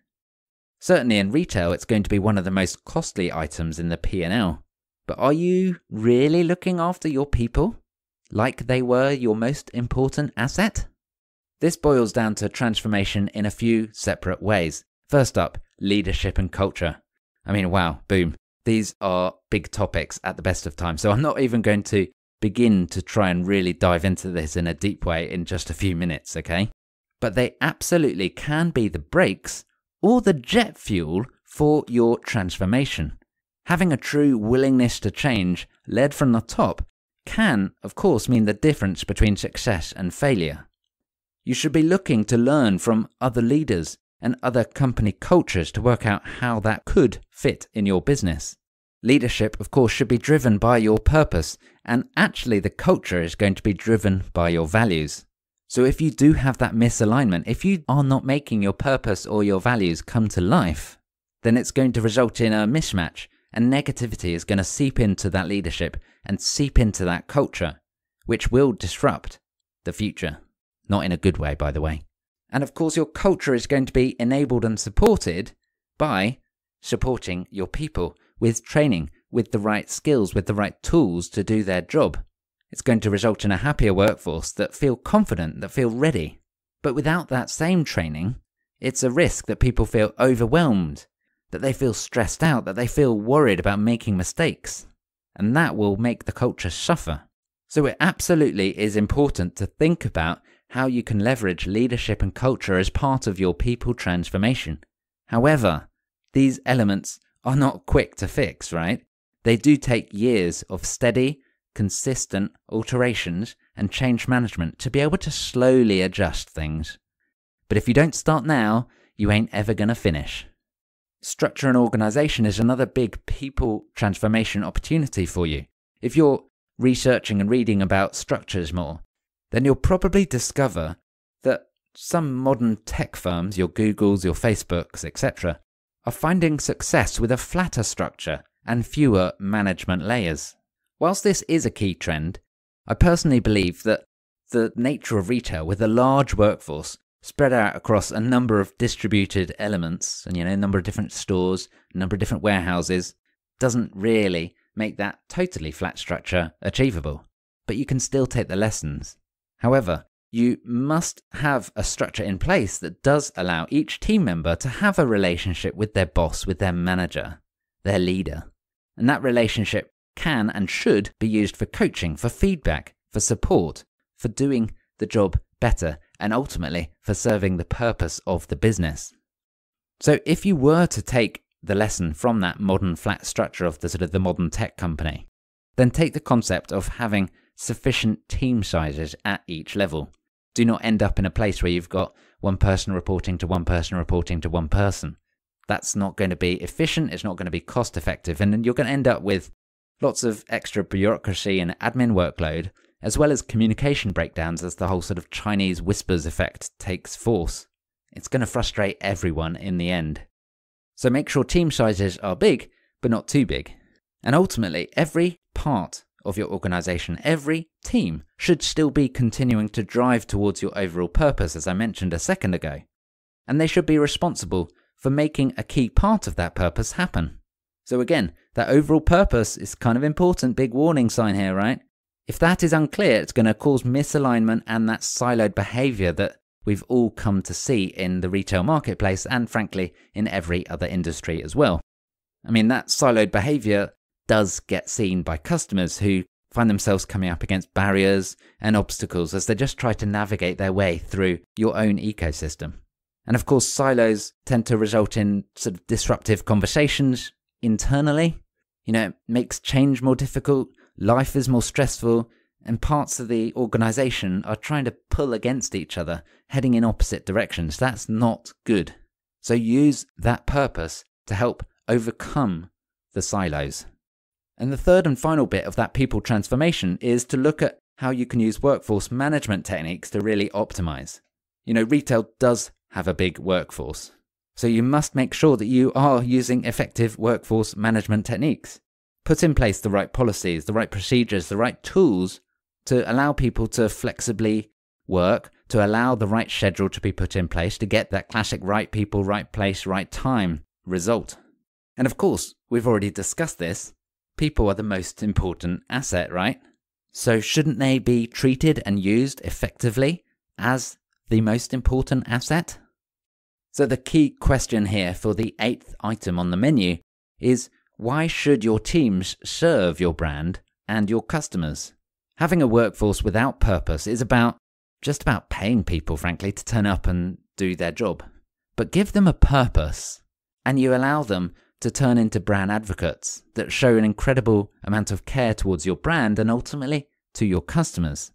S1: Certainly in retail, it's going to be one of the most costly items in the P&L. But are you really looking after your people like they were your most important asset? This boils down to transformation in a few separate ways. First up, leadership and culture. Wow, boom. These are big topics at the best of times. So I'm not even going to begin to try and really dive into this in a deep way in just a few minutes, okay? But they absolutely can be the brakes or the jet fuel for your transformation. Having a true willingness to change led from the top can, of course, mean the difference between success and failure. You should be looking to learn from other leaders and other company cultures to work out how that could fit in your business. Leadership, of course, should be driven by your purpose, and actually the culture is going to be driven by your values. So if you do have that misalignment, if you are not making your purpose or your values come to life, then it's going to result in a mismatch, and negativity is going to seep into that leadership and seep into that culture, which will disrupt the future. Not in a good way, by the way. And of course, your culture is going to be enabled and supported by supporting your people with training, with the right skills, with the right tools to do their job. It's going to result in a happier workforce that feel confident, that feel ready. But without that same training, it's a risk that people feel overwhelmed, that they feel stressed out, that they feel worried about making mistakes. And that will make the culture suffer. So it absolutely is important to think about how you can leverage leadership and culture as part of your people transformation. However, these elements are not quick to fix, right? They do take years of steady, consistent alterations and change management to be able to slowly adjust things. But if you don't start now, you ain't ever going to finish. Structure and organization is another big people transformation opportunity for you. If you're researching and reading about structures more, then you'll probably discover that some modern tech firms, your Googles, your Facebooks, etc., are finding success with a flatter structure and fewer management layers. Whilst this is a key trend, I personally believe that the nature of retail, with a large workforce spread out across a number of distributed elements and a number of different stores, a number of different warehouses, doesn't really make that totally flat structure achievable. But you can still take the lessons. However, you must have a structure in place that does allow each team member to have a relationship with their boss, with their manager, their leader. And that relationship can and should be used for coaching, for feedback, for support, for doing the job better, and ultimately for serving the purpose of the business. So if you were to take the lesson from that modern flat structure of the modern tech company, then take the concept of having sufficient team sizes at each level. Do not end up in a place where you've got one person reporting to one person reporting to one person. That's not going to be efficient, it's not going to be cost effective, and you're going to end up with lots of extra bureaucracy and admin workload, as well as communication breakdowns as the whole sort of Chinese whispers effect takes force. It's going to frustrate everyone in the end. So make sure team sizes are big, but not too big. And ultimately, every part of your organization, every team, should still be continuing to drive towards your overall purpose, as I mentioned a second ago. And they should be responsible for making a key part of that purpose happen. So again, that overall purpose is kind of important, big warning sign here, right? If that is unclear, it's going to cause misalignment and that siloed behavior that we've all come to see in the retail marketplace and frankly in every other industry as well. I mean, that siloed behavior does get seen by customers who find themselves coming up against barriers and obstacles as they just try to navigate their way through your own ecosystem. And of course, silos tend to result in sort of disruptive conversations internally. It makes change more difficult, life is more stressful, and parts of the organization are trying to pull against each other, heading in opposite directions. That's not good. So use that purpose to help overcome the silos. And the third and final bit of that people transformation is to look at how you can use workforce management techniques to really optimize. Retail does have a big workforce. So you must make sure that you are using effective workforce management techniques. Put in place the right policies, the right procedures, the right tools to allow people to flexibly work, to allow the right schedule to be put in place to get that classic right people, right place, right time result. And of course, we've already discussed this. People are the most important asset, right? So shouldn't they be treated and used effectively as the most important asset? So the key question here for the 8th item on the menu is, why should your teams serve your brand and your customers? Having a workforce without purpose is just about paying people, frankly, to turn up and do their job. But give them a purpose, and you allow them to turn into brand advocates that show an incredible amount of care towards your brand and ultimately to your customers.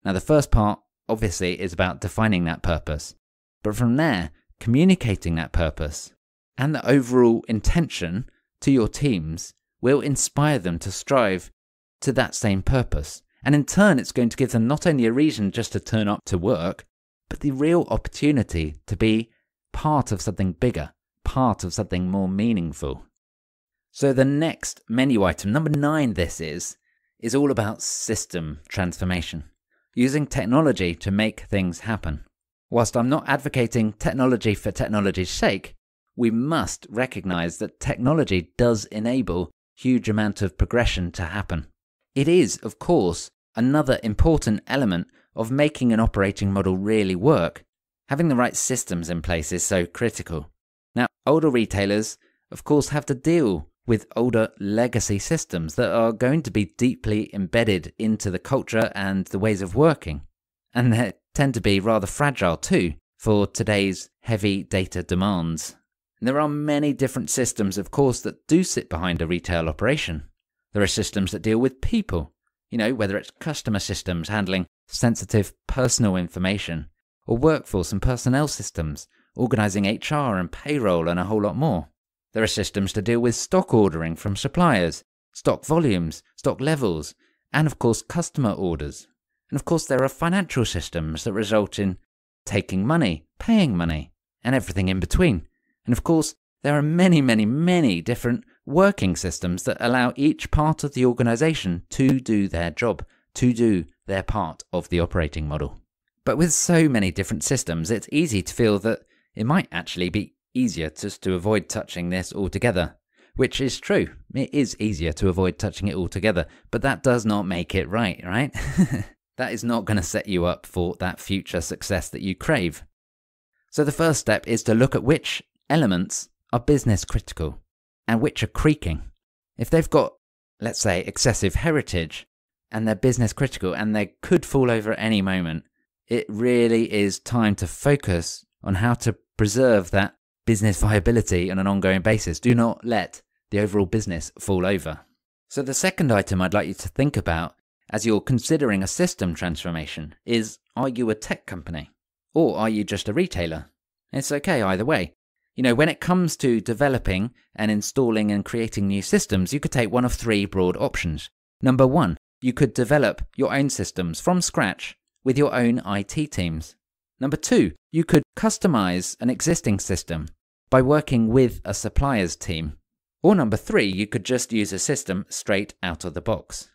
S1: Now, the first part, obviously, is about defining that purpose. But from there, communicating that purpose and the overall intention to your teams will inspire them to strive to that same purpose. And in turn, it's going to give them not only a reason just to turn up to work, but the real opportunity to be part of something bigger, part of something more meaningful. So the next menu item, number 9 this is all about system transformation, using technology to make things happen. Whilst I'm not advocating technology for technology's sake, we must recognize that technology does enable huge amount of progression to happen. It is, of course, another important element of making an operating model really work Having the right systems in place is so critical. Now, older retailers, of course, have to deal with older legacy systems that are going to be deeply embedded into the culture and the ways of working. And they tend to be rather fragile too for today's heavy data demands. And there are many different systems, of course, that do sit behind a retail operation. There are systems that deal with people, whether it's customer systems handling sensitive personal information, or workforce and personnel systems, organizing HR and payroll and a whole lot more. There are systems to deal with stock ordering from suppliers, stock volumes, stock levels, and of course customer orders. And of course there are financial systems that result in taking money, paying money, and everything in between. And of course there are many, many, many different working systems that allow each part of the organization to do their job, to do their part of the operating model. But with so many different systems, it's easy to feel that it might actually be easier just to avoid touching this altogether, which is true. It is easier to avoid touching it altogether, but that does not make it right? That is not going to set you up for that future success that you crave. So the first step is to look at which elements are business critical and which are creaking. If they've got, let's say, excessive heritage and they're business critical and they could fall over at any moment, it really is time to focus on how to preserve that business viability on an ongoing basis. Do not let the overall business fall over. So the second item I'd like you to think about as you're considering a system transformation is, are you a tech company or are you just a retailer? It's okay either way. When it comes to developing and installing and creating new systems, you could take one of three broad options. Number one, you could develop your own systems from scratch with your own IT teams. Number two, you could customize an existing system by working with a supplier's team. Or number three, you could just use a system straight out of the box.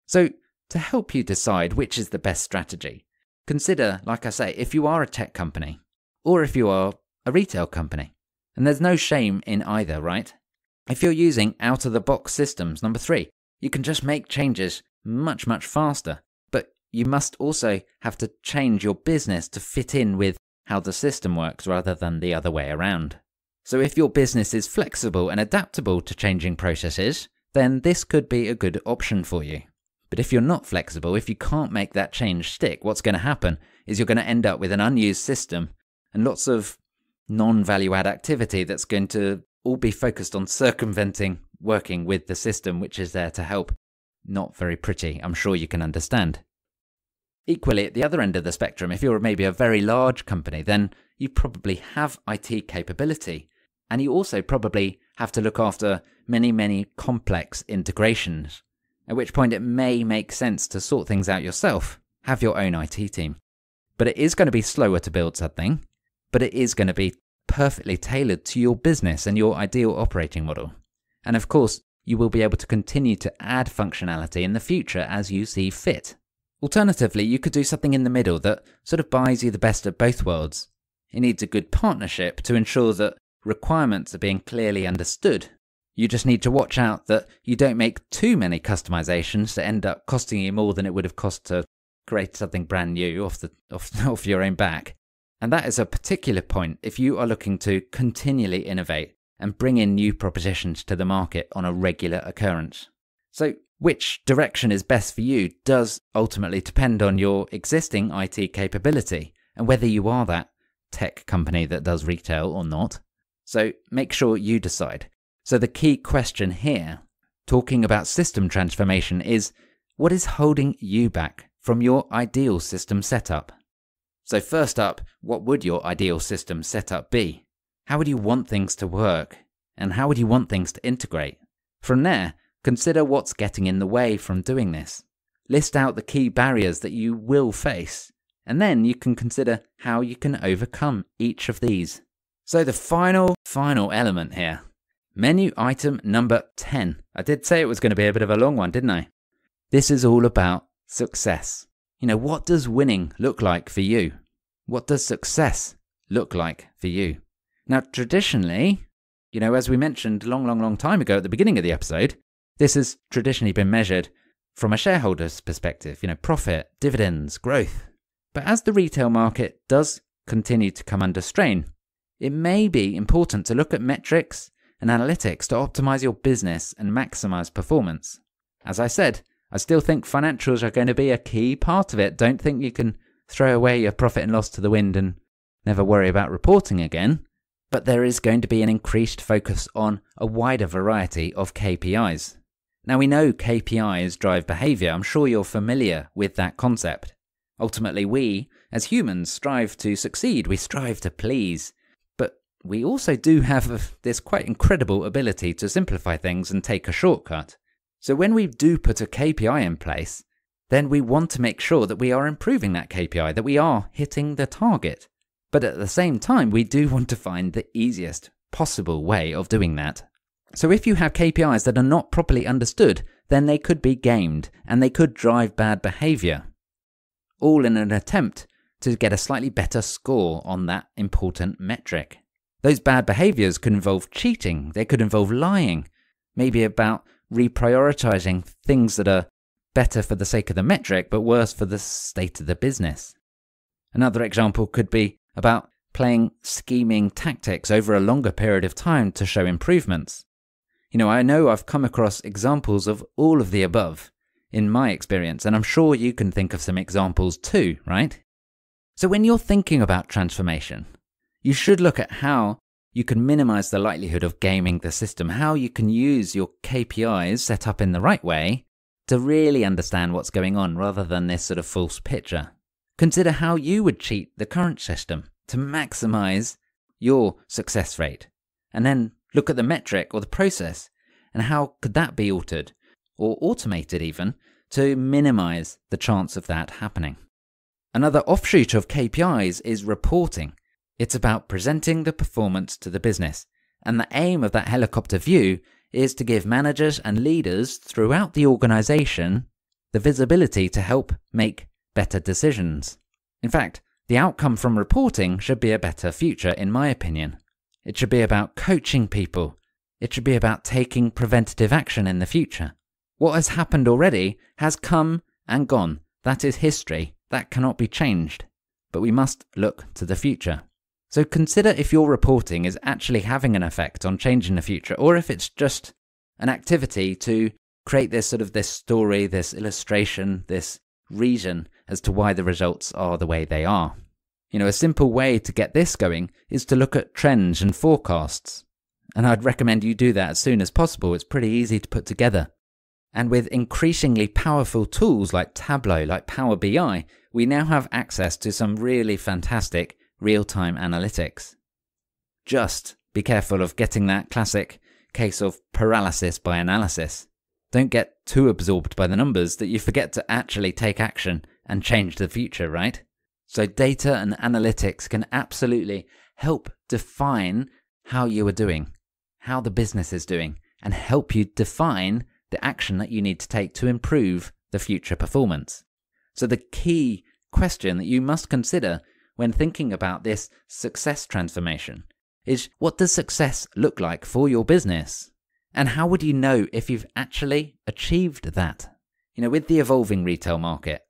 S1: So to help you decide which is the best strategy, consider, like I say, if you are a tech company or if you are a retail company. And there's no shame in either, right? If you're using out-of-the-box systems, number three, you can just make changes much, much faster. But you must also have to change your business to fit in with how the system works rather than the other way around. So if your business is flexible and adaptable to changing processes, then this could be a good option for you. But if you're not flexible, if you can't make that change stick, what's going to happen is you're going to end up with an unused system and lots of non-value add activity that's going to all be focused on circumventing working with the system which is there to help. Not very pretty, I'm sure you can understand. Equally, at the other end of the spectrum, if you're maybe a very large company, then you probably have IT capability, and you also probably have to look after many, many complex integrations, at which point it may make sense to sort things out yourself, have your own IT team. But it is going to be slower to build something, but it is going to be perfectly tailored to your business and your ideal operating model. And of course, you will be able to continue to add functionality in the future as you see fit. Alternatively, you could do something in the middle that sort of buys you the best of both worlds. It needs a good partnership to ensure that requirements are being clearly understood. You just need to watch out that you don't make too many customizations that end up costing you more than it would have cost to create something brand new off your own back. And that is a particular point if you are looking to continually innovate and bring in new propositions to the market on a regular occurrence. So which direction is best for you does ultimately depend on your existing IT capability and whether you are that tech company that does retail or not. So make sure you decide. So the key question here, talking about system transformation, is what is holding you back from your ideal system setup? So first up, what would your ideal system setup be? How would you want things to work? And how would you want things to integrate? From there, consider what's getting in the way from doing this. List out the key barriers that you will face, and then you can consider how you can overcome each of these. So the final element here, menu item number 10. I did say it was going to be a bit of a long one, didn't I? This is all about success. What does winning look like for you? What does success look like for you? Now, traditionally, as we mentioned long time ago at the beginning of the episode, this has traditionally been measured from a shareholder's perspective, profit, dividends, growth. But as the retail market does continue to come under strain, it may be important to look at metrics and analytics to optimize your business and maximize performance. As I said, I still think financials are going to be a key part of it. Don't think you can throw away your profit and loss to the wind and never worry about reporting again. But there is going to be an increased focus on a wider variety of KPIs. Now we know KPIs drive behavior. I'm sure you're familiar with that concept. Ultimately, we, as humans, strive to succeed. We strive to please. But we also do have this quite incredible ability to simplify things and take a shortcut. So when we do put a KPI in place, then we want to make sure that we are improving that KPI, that we are hitting the target. But at the same time, we do want to find the easiest possible way of doing that. So if you have KPIs that are not properly understood, then they could be gamed and they could drive bad behavior, all in an attempt to get a slightly better score on that important metric. Those bad behaviors could involve cheating, they could involve lying, maybe about reprioritizing things that are better for the sake of the metric but worse for the state of the business. Another example could be about playing scheming tactics over a longer period of time to show improvements. I know I've come across examples of all of the above in my experience, and I'm sure you can think of some examples too, right? So when you're thinking about transformation, you should look at how you can minimize the likelihood of gaming the system, how you can use your KPIs set up in the right way to really understand what's going on rather than this sort of false picture. Consider how you would cheat the current system to maximize your success rate, and then look at the metric or the process and how could that be altered or automated even to minimize the chance of that happening. Another offshoot of KPIs is reporting. It's about presenting the performance to the business, and the aim of that helicopter view is to give managers and leaders throughout the organization the visibility to help make better decisions. In fact, the outcome from reporting should be a better future, in my opinion. It should be about coaching people. It should be about taking preventative action in the future. What has happened already has come and gone. That is history. That cannot be changed. But we must look to the future. So consider if your reporting is actually having an effect on changing the future, or if it's just an activity to create this story, this illustration, this reason as to why the results are the way they are. A simple way to get this going is to look at trends and forecasts. And I'd recommend you do that as soon as possible. It's pretty easy to put together. And with increasingly powerful tools like Tableau, like Power BI, we now have access to some really fantastic real-time analytics. Just be careful of getting that classic case of paralysis by analysis. Don't get too absorbed by the numbers that you forget to actually take action and change the future, right? So data and analytics can absolutely help define how you are doing, how the business is doing, and help you define the action that you need to take to improve the future performance. So the key question that you must consider when thinking about this success transformation is, what does success look like for your business? And how would you know if you've actually achieved that? With the evolving retail market,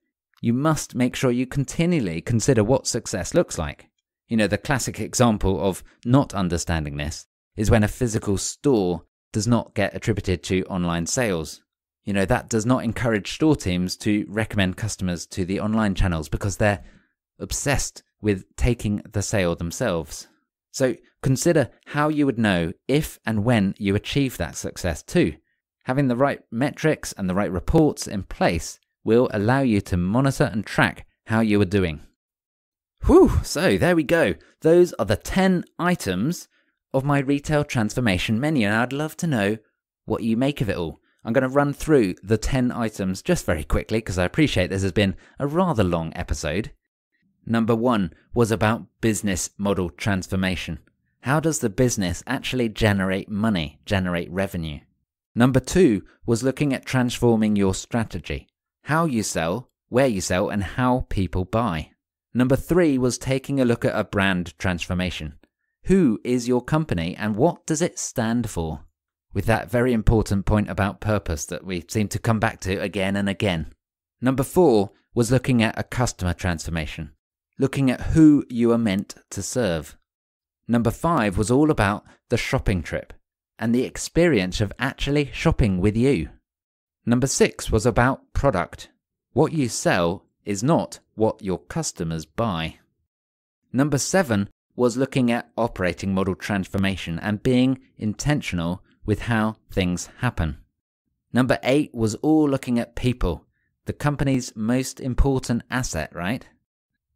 S1: you must make sure you continually consider what success looks like. The classic example of not understanding this is when a physical store does not get attributed to online sales. That does not encourage store teams to recommend customers to the online channels because they're obsessed with taking the sale themselves. So consider how you would know if and when you achieve that success too. Having the right metrics and the right reports in place will allow you to monitor and track how you are doing. So there we go. Those are the 10 items of my retail transformation menu, and I'd love to know what you make of it all. I'm going to run through the 10 items just very quickly because I appreciate this has been a rather long episode. Number 1 was about business model transformation. How does the business actually generate money, generate revenue? Number 2 was looking at transforming your strategy. How you sell, where you sell, and how people buy. Number 3 was taking a look at a brand transformation. Who is your company and what does it stand for? With that very important point about purpose that we seem to come back to again and again. Number 4 was looking at a customer transformation. looking at who you are meant to serve. Number 5 was all about the shopping trip and the experience of actually shopping with you. Number 6 was about product. What you sell is not what your customers buy. Number 7 was looking at operating model transformation and being intentional with how things happen. Number 8 was all looking at people, the company's most important asset, right?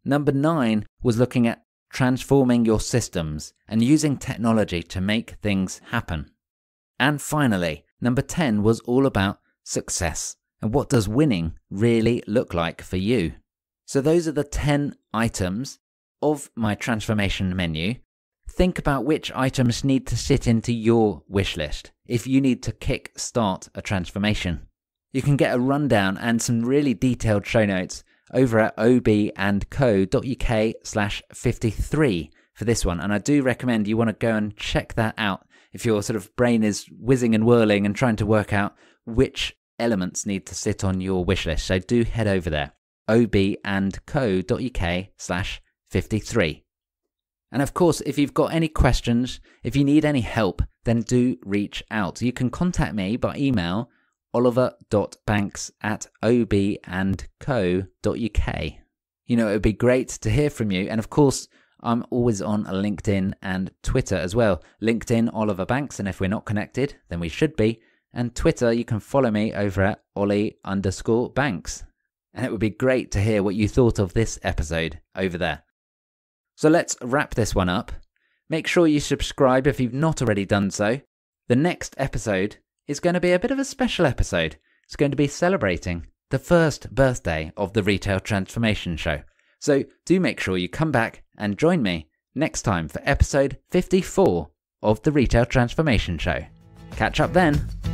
S1: Number 9 was looking at transforming your systems and using technology to make things happen. And finally, number 10 was all about success and what does winning really look like for you. So those are the 10 items of my transformation menu. Think about which items need to sit into your wish list if you need to kick start a transformation. You can get a rundown and some really detailed show notes over at obandco.uk/53 for this one. And I do recommend you want to go and check that out if your sort of brain is whizzing and whirling and trying to work out which elements need to sit on your wish list. So do head over there, obandco.uk/53. And of course, if you've got any questions, if you need any help, then do reach out. You can contact me by email, oliver.banks@obandco.uk. You know, it would be great to hear from you. And of course, I'm always on LinkedIn and Twitter as well. LinkedIn, Oliver Banks, and if we're not connected, then we should be. And Twitter, you can follow me over at Ollie_Banks. And it would be great to hear what you thought of this episode over there. So let's wrap this one up. Make sure you subscribe if you've not already done so. The next episode is going to be a bit of a special episode. It's going to be celebrating the first birthday of the Retail Transformation Show. So do make sure you come back and join me next time for episode 54 of the Retail Transformation Show. Catch up then.